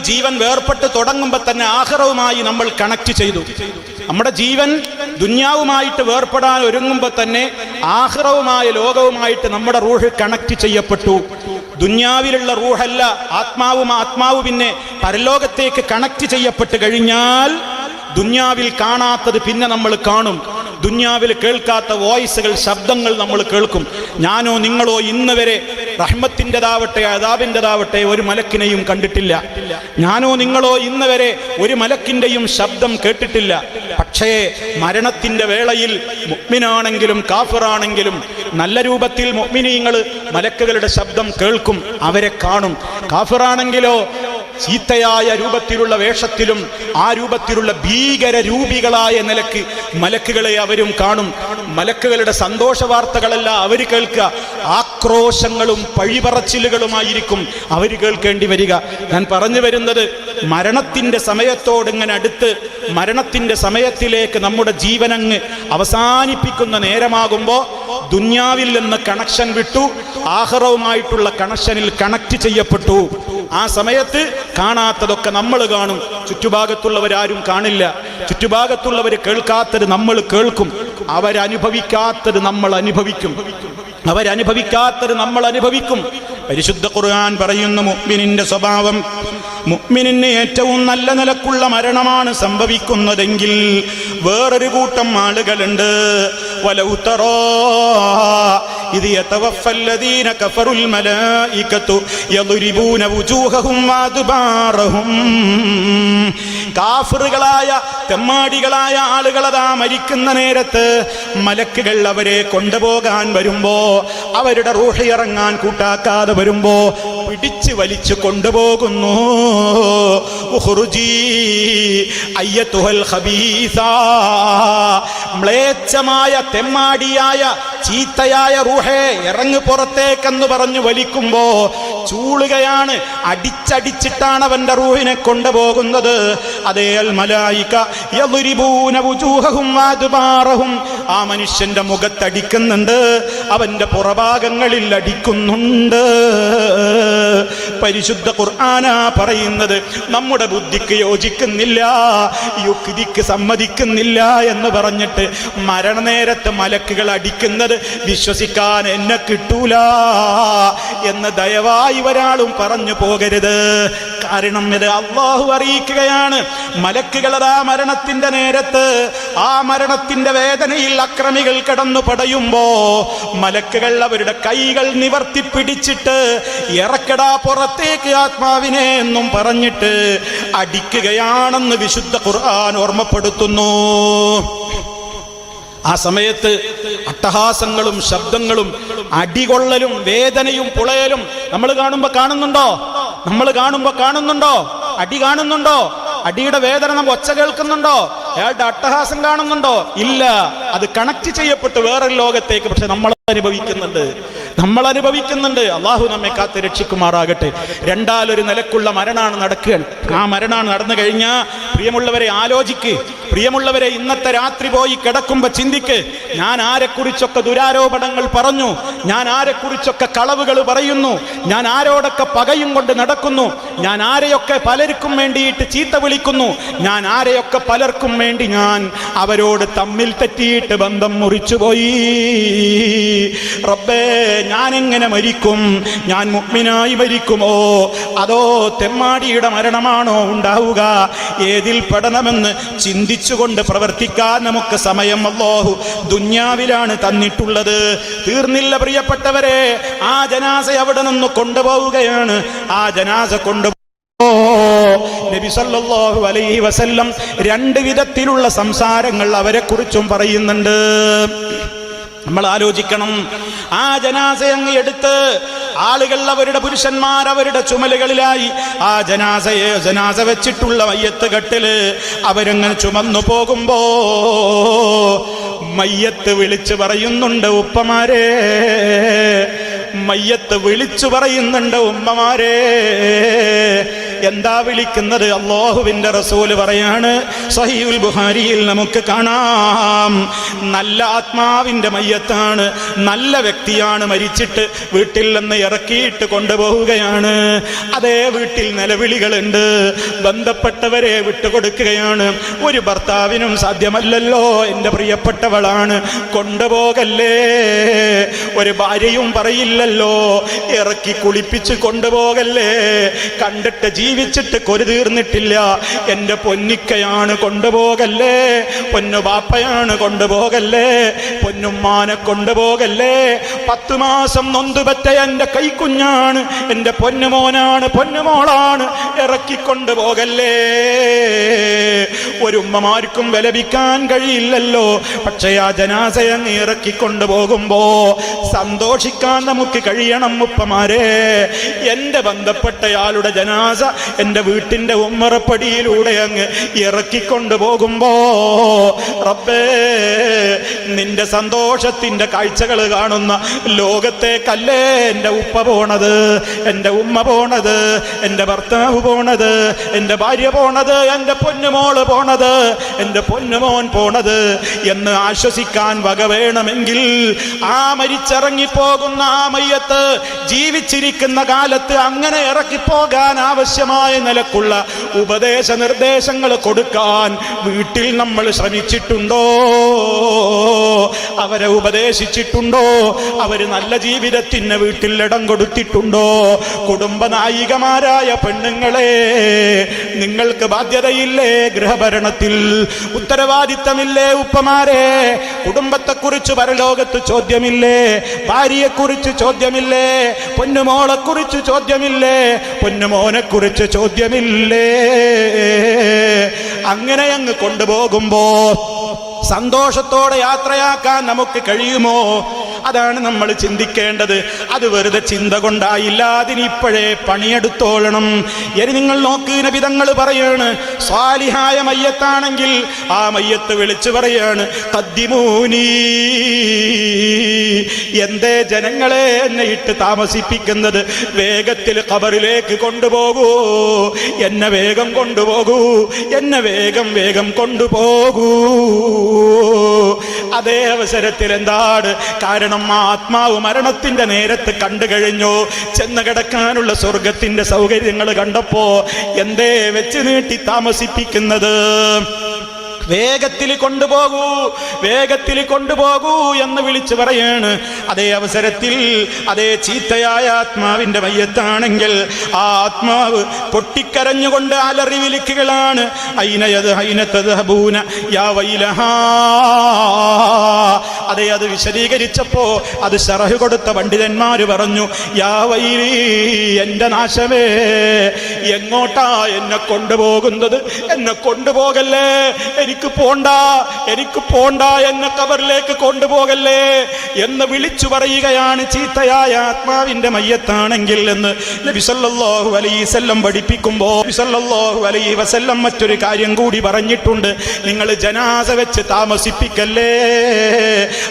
ജീവൻ വേർപെട്ട് തുടങ്ങുമ്പോൾ തന്നെ ആഖിറവുമായി നമ്മൾ കണക്ട് ചെയ്തു. നമ്മുടെ ജീവൻ ദുന്യാവുമായിട്ട് വേർപെടാൻ ഒരുങ്ങുമ്പോൾ തന്നെ ആഖിറവുമായ ലോകവുമായിട്ട് നമ്മുടെ റൂഹ് കണക്ട് ചെയ്യപ്പെട്ടു. ദുന്യാവിലുള്ള റൂഹല്ല ആത്മാവ് പിന്നെ പരലോകത്തേക്ക് കണക്ട് ചെയ്യപ്പെട്ട് കഴിഞ്ഞാൽ ദുന്യാവിൽ കാണാത്തത് പിന്നെ നമ്മൾ കാണും. ദുന്യാവിൽ കേൾക്കാത്ത വോയിസുകൾ, ശബ്ദങ്ങൾ നമ്മൾ കേൾക്കും. ഞാനോ നിങ്ങളോ ഇന്ന് വരെ റഹ്മത്തിൻ്റെതാവട്ടെ അദാബിൻ്റെതാവട്ടെ ഒരു മലക്കിനെയും കണ്ടിട്ടില്ല. ഞാനോ നിങ്ങളോ ഇന്ന് വരെ ഒരു മലക്കിൻ്റെയും ശബ്ദം കേട്ടിട്ടില്ല. പക്ഷേ മരണത്തിൻ്റെ വേളയിൽ മുഅ്മിനാണെങ്കിലും കാഫിറാണെങ്കിലും നല്ല രൂപത്തിൽ മുഅ്മിനീങ്ങൾ മലക്കുകളുടെ ശബ്ദം കേൾക്കും, അവരെ കാണും. കാഫിറാണെങ്കിലോ ചീത്തയായ രൂപത്തിലുള്ള വേഷത്തിലും ആ രൂപത്തിലുള്ള ഭീകര രൂപികളായ നിലക്ക് മലക്കുകളെ അവരും കാണും. മലക്കുകളുടെ സന്തോഷ വാർത്തകളല്ല അവർ കേൾക്കുക, ആക്രോശങ്ങളും പഴിപറച്ചിലുകളുമായിരിക്കും അവർ കേൾക്കേണ്ടി വരിക. ഞാൻ പറഞ്ഞു വരുന്നത്, മരണത്തിൻ്റെ സമയത്തോട് ഇങ്ങനെ അടുത്ത് മരണത്തിൻ്റെ സമയത്തിലേക്ക് നമ്മുടെ ജീവനങ്ങ് അവസാനിപ്പിക്കുന്ന നേരമാകുമ്പോൾ ദുന്യാവിൽ നിന്ന് കണക്ഷൻ വിട്ടു, ആഖിറവുമായിട്ടുള്ള കണക്ഷനിൽ കണക്ട് ചെയ്യപ്പെട്ടു. ആ സമയത്ത് കാണാത്തതൊക്കെ നമ്മൾ കാണും, ചുറ്റുഭാഗത്തുള്ളവരാരും കാണില്ല. ചുറ്റുഭാഗത്തുള്ളവർ കേൾക്കാത്തത് നമ്മൾ കേൾക്കും, അവരനുഭവിക്കാത്തത് നമ്മൾ അനുഭവിക്കും. പരിശുദ്ധ ഖുർആൻ പറയുന്ന മുഅ്മിനിന്റെ സ്വഭാവം, മുഅ്മിനിന് ഏറ്റവും നല്ല നിലക്കുള്ള മരണമാണ് സംഭവിക്കുന്നതെങ്കിൽ വേറൊരു കൂട്ടം ആളുകളുണ്ട്. വലൗ തറാ ഇദ് യതവഫല്ലദീന കഫറുൽ മലായികതു യദ്രിബൂന വുജൂഹഹും വഅദ്ബാറഹും. കാഫിറുകളായ തെമ്മാടികളായ ആളുകളതാ മരിക്കുന്ന നേരത്ത് മലക്കുകൾ അവരെ കൊണ്ടുപോകാൻ വരുമ്പോ, അവരുടെ റൂഹ് ഇറങ്ങാൻ കൂട്ടാക്കാതെ വരുമ്പോ പിടിച്ചു വലിച്ചു കൊണ്ടുപോകുന്നു. ഉഖ്റുജീ അയ്യതുഹൽ ഖബീസാ. മ്ലേച്ഛമായ തെമ്മാടിയായ ചീത്തയായ റൂഹേ ഇറങ്ങ് പുറത്തേക്കെന്ന് പറഞ്ഞു വലിക്കുമ്പോ ചൂളുകയാണ്, അടിച്ചടിച്ചിട്ടാണ് അവന്റെ റൂഹിനെ കൊണ്ടുപോകുന്നത്. അതേ അൽ മലായിക യദ്രിബൂന വുജൂഹഹും വഅദ്ബാറഹും. ആ മനുഷ്യന്റെ മുഖത്തടിക്കുന്നുണ്ട്, അവന്റെ പുറഭാഗങ്ങളിൽ അടിക്കുന്നുണ്ട്. പരിശുദ്ധ ഖുർആനാ പറയുന്നത്. നമ്മുടെ ബുദ്ധിക്ക് യോജിക്കുന്നില്ല, യുക്തിക്ക് സമ്മതിക്കുന്നില്ല എന്ന് പറഞ്ഞിട്ട് മരണനേരത്ത് മലക്കുകൾ അടിക്കുന്നത് വിശ്വസിക്കാൻ എന്നെ കിട്ടൂല എന്ന് ദയവായി ഒരാളും പറഞ്ഞു പോകരുത്. കാരണം ഇത് അല്ലാഹു അറിയിക്കുകയാണ്. മലക്കുകളതാ മരണത്തിന്റെ നേരത്ത് ആ മരണത്തിന്റെ വേദനയിൽ അക്രമികൾ കടന്നു പടയുമ്പോ മലക്കുകൾ അവരുടെ കൈകൾ നിവർത്തി പിടിച്ചിട്ട് ഇറക്കടാ പുറത്തേക്ക് ആത്മാവിനെ എന്നും പറഞ്ഞിട്ട് അടിക്കുകയാണെന്ന് വിശുദ്ധ ഖുർആൻ ഓർമ്മപ്പെടുത്തുന്നു. ആ സമയത്ത് അട്ടഹാസങ്ങളും ശബ്ദങ്ങളും അടികൊള്ളലും വേദനയും പുളയലും നമ്മൾ കാണുമ്പോ കാണുന്നുണ്ടോ? അടി കാണുന്നുണ്ടോ? അടിയുടെ വേദന നമ്മൾ ഒച്ച കേൾക്കുന്നുണ്ടോ? അയാളുടെ അട്ടഹാസം കാണുന്നുണ്ടോ? ഇല്ല. അത് കണക്ട് ചെയ്യപ്പെട്ട് വേറൊരു ലോകത്തേക്ക്. പക്ഷെ നമ്മൾ അനുഭവിക്കുന്നുണ്ട്. അള്ളാഹു നമ്മെ കാത്ത് രക്ഷിക്കുമാറാകട്ടെ. രണ്ടാലൊരു നിലക്കുള്ള മരണമാണ് നടക്കുകയാണ്. ആ മരണമാണ് നടന്നു കഴിഞ്ഞാൽ പ്രിയമുള്ളവരെ ആലോചിക്ക്, പ്രിയമുള്ളവരെ ഇന്നത്തെ രാത്രി പോയി കിടക്കുമ്പോ ചിന്തിക്ക്, ഞാൻ ആരെക്കുറിച്ചൊക്കെ ദുരാരോപണങ്ങൾ പറഞ്ഞു, ഞാൻ ആരെക്കുറിച്ചൊക്കെ കളവുകൾ പറയുന്നു, ഞാൻ ആരോടൊക്കെ പകയും കൊണ്ട് നടക്കുന്നു, ഞാൻ ആരെയൊക്കെ പലർക്കും വേണ്ടിയിട്ട് ചീത്ത വിളിക്കുന്നു, ഞാൻ ആരെയൊക്കെ പലർക്കും വേണ്ടി ഞാൻ അവരോട് തമ്മിൽ തെറ്റിയിട്ട് ബന്ധം മുറിച്ചുപോയി. റബ്ബേ, ഞാൻ എങ്ങനെ മരിക്കും? ഞാൻ മുഅ്മിനായി മരിക്കുമോ അതോ തെമ്മാടിയുടെ മരണമാണോ ഉണ്ടാവുക? ഏതിൽ പെടണമെന്ന് ചിന്തിച്ചുകൊണ്ട് പ്രവർത്തിക്കാൻ നമുക്ക് സമയം അല്ലാഹു ദുന്യാവിലാണ് തന്നിട്ടുള്ളത്. തീർന്നില്ല പ്രിയപ്പെട്ടവരെ, ആ ജനാസ അവിടെ നിന്ന് കൊണ്ടുപോവുകയാണ്. ആ ജനാസ നബി സല്ലല്ലാഹു അലൈഹി വസല്ലം രണ്ട് വിധത്തിലുള്ള സംസാരങ്ങൾ അവരെ കുറിച്ചും പറയുന്നുണ്ട്. നമ്മൾ ആലോചിക്കണം. ആ ജനാസ അങ്ങ് എടുത്ത് ആളുകൾ, അവരുടെ പുരുഷന്മാർ അവരുടെ ചുമലുകളിലായി ആ ജനാസ വെച്ചിട്ടുള്ള മയ്യത്ത് കട്ടില് അവരങ്ങനെ ചുമന്നു പോകുമ്പോ മയ്യത്ത് വിളിച്ചു പറയുന്നുണ്ട്, ഉപ്പമാരെ. മയ്യത്ത് വിളിച്ചു പറയുന്നുണ്ട്, ഉമ്മമാരെ, എന്താ വിളിക്കുന്നത്? അല്ലാഹുവിന്റെ റസൂൽ പറയാണ്, സഹീഹുൽ ബുഖാരിയിൽ നമുക്ക് കാണാം, നല്ല ആത്മാവിന്റെ മയ്യത്താണ്, നല്ല വ്യക്തിയാണ്, മരിച്ചിട്ട് വീട്ടിൽ നിന്ന് ഇറക്കിയിട്ട് കൊണ്ടുപോവുകയാണ്. അതേ വീട്ടിൽ നിലവിളികളുണ്ട്, ബന്ധപ്പെട്ടവരെ വിട്ടുകൊടുക്കുകയാണ്. ഒരു ഭർത്താവിനും സാധ്യമല്ലല്ലോ, എൻ്റെ പ്രിയപ്പെട്ടവളാണ്, കൊണ്ടുപോകല്ലേ. ഒരു ഭാര്യയും പറയില്ലല്ലോ, ഇറക്കി കുളിപ്പിച്ച് കൊണ്ടുപോകല്ലേ. കണ്ടിട്ട് ജീവിച്ചിട്ട് കൊരു തീർന്നിട്ടില്ല, എൻ്റെ പൊന്നിക്കയാണ്, കൊണ്ടുപോകല്ലേ. പൊന്നു ബാപ്പയാണ്, കൊണ്ടുപോകല്ലേ. പൊന്നുമ്മാനെ കൊണ്ടുപോകല്ലേ. 10 മാസം നൊന്തുപറ്റ എൻ്റെ കൈക്കുഞ്ഞാണ്, എൻ്റെ പൊന്നുമോനാണ്, പൊന്നുമോളാണ്, ഇറക്കിക്കൊണ്ടുപോകല്ലേ. ഒരു ഉമ്മമാർക്കും വിലപിക്കാൻ കഴിയില്ലല്ലോ. പക്ഷേ ആ ജനാസയെ ഇറക്കിക്കൊണ്ടുപോകുമ്പോ സന്തോഷിക്കാൻ നമുക്ക് കഴിയണം ഉപ്പമാരെ. എൻ്റെ ബന്ധപ്പെട്ടയാളുടെ ജനാസ എൻ്റെ വീട്ടിൻ്റെ ഉമ്മറപ്പടിയിലൂടെ അങ്ങ് ഇറക്കിക്കൊണ്ടുപോകുമ്പോ റബ്ബേ, നിന്റെ സന്തോഷത്തിൻ്റെ കാഴ്ചകൾ കാണുന്ന ലോകത്തേക്കല്ലേ എൻ്റെ ഉപ്പ പോണത്, എൻ്റെ ഉമ്മ പോണത്, എൻ്റെ ഭർത്താവ് പോണത്, എൻ്റെ ഭാര്യ പോണത്, എൻ്റെ പൊന്നുമോള് പോണത്, എൻ്റെ പൊന്നുമോൻ പോണത് എന്ന് ആശ്വസിക്കാൻ വക വേണമെങ്കിൽ ആ മരിച്ചിറങ്ങിപ്പോകുന്ന ആ മയ്യത്ത് ജീവിച്ചിരിക്കുന്ന കാലത്ത് അങ്ങനെ ഇറക്കിപ്പോകാൻ ആവശ്യമായ നിലക്കുള്ള ഉപദേശ നിർദ്ദേശങ്ങൾ കൊടുക്കാൻ വീട്ടിൽ നമ്മൾ ശ്രമിച്ചിട്ടുണ്ടോ? അവരെ ഉപദേശിച്ചിട്ടുണ്ടോ? അവർ നല്ല ജീവിതത്തിന് വീട്ടിൽ ഇടം കൊടുത്തിട്ടുണ്ടോ? കുടുംബനായികമാരായ പെണ്ണുങ്ങളെ, നിങ്ങൾക്ക് ബാധ്യതയില്ലേ? ഗൃഹഭരണത്തിൽ ഉത്തരവാദിത്തമില്ലേ? ഉപ്പമാരെ, കുടുംബത്തെക്കുറിച്ച് പരലോകത്ത് ചോദ്യമില്ലേ? ഭാര്യയെക്കുറിച്ച് ചോദ്യമില്ലേ? പൊന്നുമോളെക്കുറിച്ച് ചോദ്യമില്ലേ? പൊന്നുമോനെക്കുറിച്ച് ചോദ്യമില്ലേ? അങ്ങനെ അങ്ങ് കൊണ്ടുപോകുമ്പോ സന്തോഷത്തോടെ യാത്രയാക്കാൻ നമുക്ക് കഴിയുമോ? അതാണ് നമ്മൾ ചിന്തിക്കേണ്ടത്. അത് വെറുതെ ചിന്ത കൊണ്ടായില്ല, അതിനിപ്പോഴേ പണിയെടുത്തോളണം. ഇനി നിങ്ങൾ നോക്ക്, നബി തങ്ങൾ പറയാണ്, സ്വാലിഹായ മയ്യത്താണെങ്കിൽ ആ മയ്യത്ത് വിളിച്ചു പറയാണ്, ഖദ്ദിമൂനി, എന്തേ ജനങ്ങളെ എന്നെ ഇട്ട് താമസിപ്പിക്കുന്നത്? വേഗത്തിൽ ഖബറിലേക്ക് കൊണ്ടുപോകൂ, എന്നെ വേഗം കൊണ്ടുപോകൂ, എന്നെ വേഗം വേഗം കൊണ്ടുപോകൂ. അതേ അവസരത്തിൽ എന്താണ് കാരണം? ആത്മാവ് മരണത്തിന്റെ നേരത്ത് കണ്ടു കഴിഞ്ഞു. ചെന്ന് കിടക്കാനുള്ള സ്വർഗത്തിന്റെ സൗകര്യങ്ങൾ കണ്ടപ്പോ എന്തേ വെച്ച് നീട്ടി താമസിപ്പിക്കുന്നത്? വേഗത്തിൽ കൊണ്ടുപോകൂ, വേഗത്തിൽ കൊണ്ടുപോകൂ എന്ന് വിളിച്ചു പറയാണ്. അതേ അവസരത്തിൽ അതേ ചീത്തയായ ആത്മാവിന്റെ മയ്യത്താണെങ്കിൽ ആ ആത്മാവ് പൊട്ടിക്കരഞ്ഞുകൊണ്ട് അലറി വിളിക്കുകയാണ്, അതേ അത് വിശദീകരിച്ചപ്പോ അത് ശറഹ് കൊടുത്ത പണ്ഡിതന്മാര് പറഞ്ഞു, യാ വൈലി, എന്റെ നാശമേ, എങ്ങോട്ടാ എന്നെ കൊണ്ടുപോകുന്നത്? എന്നെ കൊണ്ടുപോകല്ലേ, എനിക്ക് പോണ്ട, എനിക്ക് പോണ്ട, എന്നെ ഖബറിലേക്ക് കൊണ്ടുപോകല്ലേ എന്ന് വിളിച്ചു പറയുകയാണ്. ചീത്തയായ ആത്മാവിന്റെ മയ്യത്താണെങ്കിൽ എന്ന് നബി സല്ലല്ലാഹു അലൈഹി വസല്ലം പഠിപ്പിക്കുമ്പോൾ നബി സല്ലല്ലാഹു അലൈഹി വസല്ലം മറ്റൊരു കാര്യം കൂടി പറഞ്ഞിട്ടുണ്ട്, നിങ്ങൾ ജനാസ വെച്ച് താമസിപ്പിക്കല്ലേ.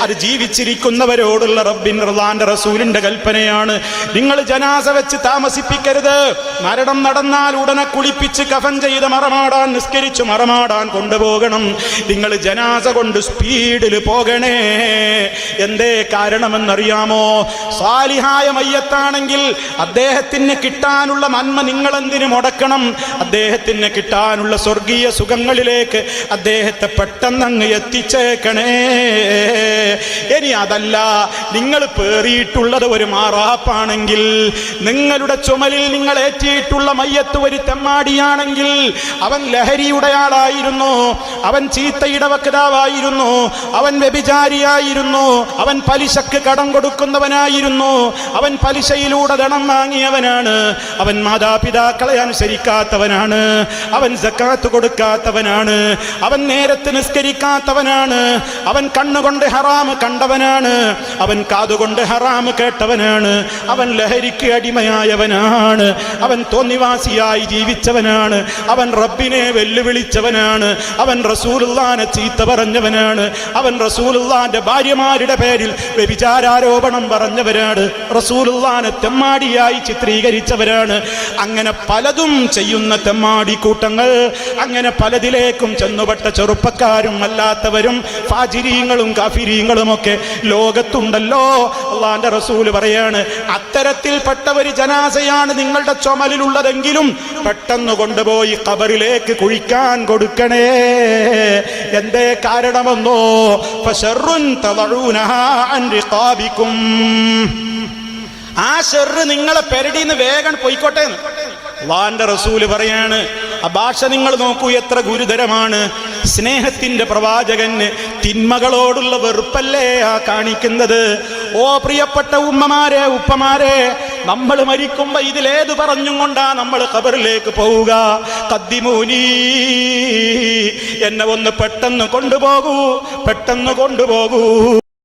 അത് ജീവിച്ചിരിക്കുന്നവരോടുള്ള റബ്ബിന്റെ റസൂലിന്റെ കൽപ്പനയാണ്. നിങ്ങൾ ജനാസ വെച്ച് താമസിപ്പിക്കരുത്. മരണം നടന്നാൽ ഉടനെ കുളിപ്പിച്ച് കഫൻ ചെയ്ത് മറമാടാൻ, നിസ്കരിച്ച് മറമാടാൻ കൊണ്ടുപോകണം. നിങ്ങൾ ജനാസ കൊണ്ട് സ്പീഡിൽ പോകണേ. എന്തേ കാരണമെന്നറിയാമോ? സാലിഹായ മയ്യത്താണെങ്കിൽ അദ്ദേഹത്തിന് കിട്ടാനുള്ള നന്മ നിങ്ങൾ എന്തിനു മുടക്കണം? അദ്ദേഹത്തിന് കിട്ടാനുള്ള സ്വർഗീയ സുഖങ്ങളിലേക്ക് അദ്ദേഹത്തെ പെട്ടെന്ന് അങ്ങ് എത്തിച്ചേക്കണേ. ഇനി അതല്ല, നിങ്ങൾ പേറിയിട്ടുള്ളത് ഒരു മാറാപ്പാണെങ്കിൽ, നിങ്ങളുടെ ചുമലിൽ നിങ്ങൾ ഏറ്റിയിട്ടുള്ള മയ്യത്ത് ഒരു തെമ്മാടിയാണെങ്കിൽ, അവൻ ലഹരിയുടെ ആളായിരുന്നു, അവൻ ചീത്തയുടെ വക്താവായിരുന്നു, അവൻ വ്യഭിചാരിയായിരുന്നു, അവൻ പലിശക്ക് കടം കൊടുക്കുന്നവനായിരുന്നു, അവൻ പലിശയിലൂടെ ധനം വാങ്ങിയവനാണ്, അവൻ മാതാപിതാക്കളെ അനുസരിക്കാത്തവനാണ്, അവൻ സക്കാത്ത് കൊടുക്കാത്തവനാണ്, അവൻ നേരത്തെ നിസ്കരിക്കാത്തവനാണ്, അവൻ കണ്ണുകൊണ്ട് ഹറാമ് കണ്ടവനാണ്, അവൻ കാതുകൊണ്ട് ഹറാമ് കേട്ടവനാണ്, അവൻ ലഹരിക്ക് അടിമയായവനാണ്, അവൻ തോന്നിവാസിയായി ജീവിച്ചവനാണ്, അവൻ റബ്ബിനെ വെല്ലുവിളിച്ചവനാണ്, അവൻ റസൂലുള്ളാഹിനെ ചീത്ത പറഞ്ഞവനാണ്, അവൻ റസൂലുള്ളാഹിന്റെ ഭാര്യമാരുടെ പേരിൽ വ്യഭിചാരാരോപണം പറഞ്ഞവരാണ്, റസൂലുള്ളാഹിനെ തെമ്മാടിയായി ചിത്രീകരിച്ചവരാണ്. അങ്ങനെ പലതും ചെയ്യുന്ന തെമ്മാടി കൂട്ടങ്ങൾ, അങ്ങനെ പലതിലേക്കും ചെന്നുപെട്ട ചെറുപ്പക്കാരും അല്ലാത്തവരും ഫാജിരീങ്ങളും കാഫിരീങ്ങളും ഒക്കെ ലോകത്തുണ്ടല്ലോ. അള്ളാന്റെ റസൂല് പറയാണ്, അത്തരത്തിൽപ്പെട്ട ഒരു ജനാസയാണ് നിങ്ങളുടെ ചുമലിലുള്ളതെങ്കിലും പെട്ടെന്ന് കൊണ്ടുപോയി ഖബറിലേക്ക് കുഴിക്കാൻ കൊടുക്കണേ. എന്തേ കാരണമെന്നോ, ഫശർറുൻ തദഊനഹാ അൻ റിഖാബികും, ആ ഷർറ് നിങ്ങളെ പെരടിന്ന് വേഗം പോയിക്കോട്ടെ. അല്ലാഹുവിന്റെ റസൂല് പറയാണ്, ആ ഭാഷ നിങ്ങൾ നോക്കൂ എത്ര ഗുരുതരമാണ്. സ്നേഹത്തിന്റെ പ്രവാചകന് തിന്മകളോടുള്ള വെറുപ്പല്ലേ ആ കാണിക്കുന്നത്. ഓ പ്രിയപ്പെട്ട ഉമ്മമാരെ, ഉപ്പമാരെ, നമ്മൾ മരിക്കുമ്പോ ഇതിലേത് പറഞ്ഞും കൊണ്ടാ നമ്മൾ ഖബറിലേക്ക് പോവുക? ഖദ്ദിമൂനി, എന്നെ ഒന്ന് പെട്ടെന്ന് കൊണ്ടുപോകൂ, പെട്ടെന്ന് കൊണ്ടുപോകൂ.